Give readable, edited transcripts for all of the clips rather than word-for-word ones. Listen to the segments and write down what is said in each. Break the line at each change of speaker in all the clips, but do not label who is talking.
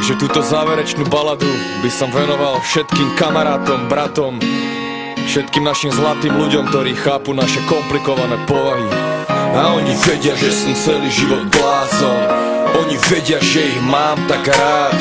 Takže túto záverečnú baladu by som venoval všetkým kamarátom, bratom, všetkým našim zlatým ľuďom, ktorí chápu naše komplikované povahy. A oni vedia, že som celý život blázon, oni vedia, že ich mám tak rád.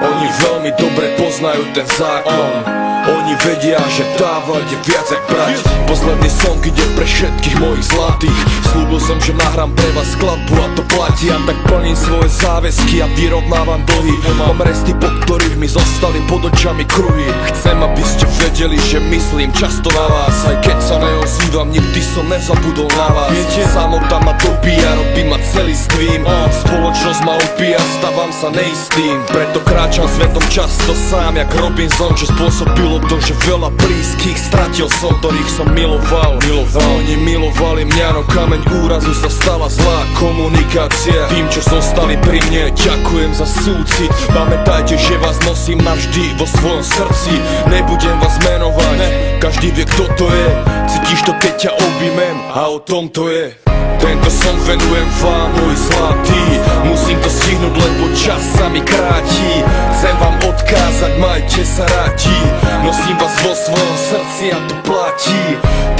Oni veľmi dobre poznajú ten zákon, oni vedia, že dávať je viac jak brať. Posledný song ide pre všetkých mojich zlatých. Slúbil som, že nahrám pre vás skladbu a to platí. A tak plním svoje záväzky a vyrovnávam dlhy. Mám resty, po ktorých mi zostali pod očami kruhy. Chcem, aby ste vedeli, že myslím často na vás. Aj keď sa neozývam, nikdy som nezabudol na vás. Samota ma dobíja, robí ma celistvým. Spoločnosť ma opíja, stávam sa neistým. Preto kráčam svetom často sám jak Robinson, čo spôsobilo to, že veľa blízkych stratil som, ktorých som miloval. A oni milovali mňa, no kameň úrazu sa stala zlá komunikácia. Tým, čo zostali pri mne, ďakujem za súcit. Pamätajte, že vás nosím navždy vo svojom srdci. Nebudem vás menovať, každý vie, kto to je. Cítiš to, keď ťa objímem, a o tom to je. Tento song venujem vám, môj zlatý. Musím to stihnúť, lebo čas sa mi kráti. Chcem vám odkázať, majte sa rádi. Nosím vás vo svojom srdci a to platí.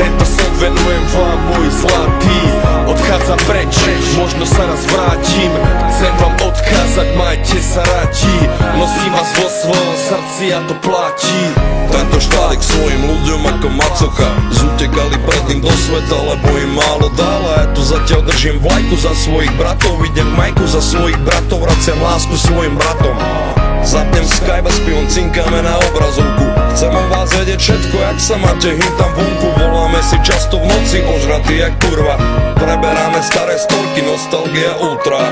Tento song venujem vám, môj zlatý. Odchádzam preč, možno sa raz vrátim. Chcem vám odkázať, majte sa rádi. Nosím vás vo svojom srdci a to platí.
Tento štálik svojim ľuďom ako macocha zutekali pred ním do sveta, lebo im málo dala. Ja tu zatiaľ držím vlajku za svojich bratov, vidím majku za svojich bratov, vraciam lásku svojim bratom. Zapnem Skype a s pivom cinkáme na obrazovku. Chcem o vás vedieť všetko, jak sa máte, hým tam vonku. Voláme si často v noci, ožratý jak kurva. Preberáme staré storky, nostalgia ultra.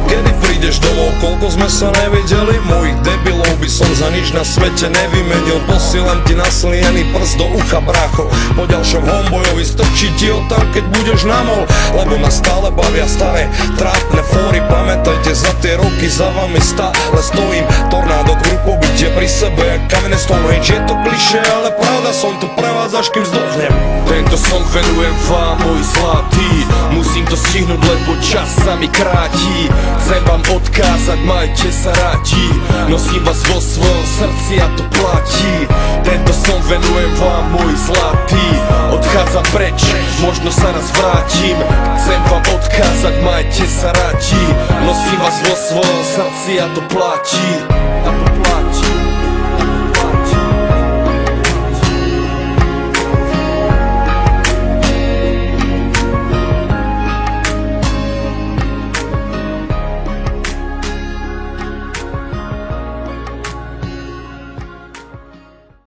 Kedy prídeš domov, koľko sme sa nevideli? Mojich debilov by som za nič na svete nevymenil. Posielam ti nasliený prst do ucha, brácho. Po ďalšom homebojovi strčí ti ho tam, keď budeš na mol. Lebo ma stále bavia staré trápne fóry. Pamätajte, za tie roky za vami stále stojím. Tornádo k rukobytie pri sebe jak kamene Stonehenge. Je to klišé, ale pravda, som tu pre vás, až kým zdохnem.
Tento song venujem vám, môj zlatý. Musím to stihnúť, lebo čas sa mi kráti. Chcem vám odkázať, majte sa rádi. Nosím vás vo svojom srdci a to platí. Tento song venujem vám, môj zlatý. Odchádzam preč, možno sa raz vrátim. Chcem vám odkázať, majte sa rádi. Nosím vás vo svojom srdci a to platí. A to platí.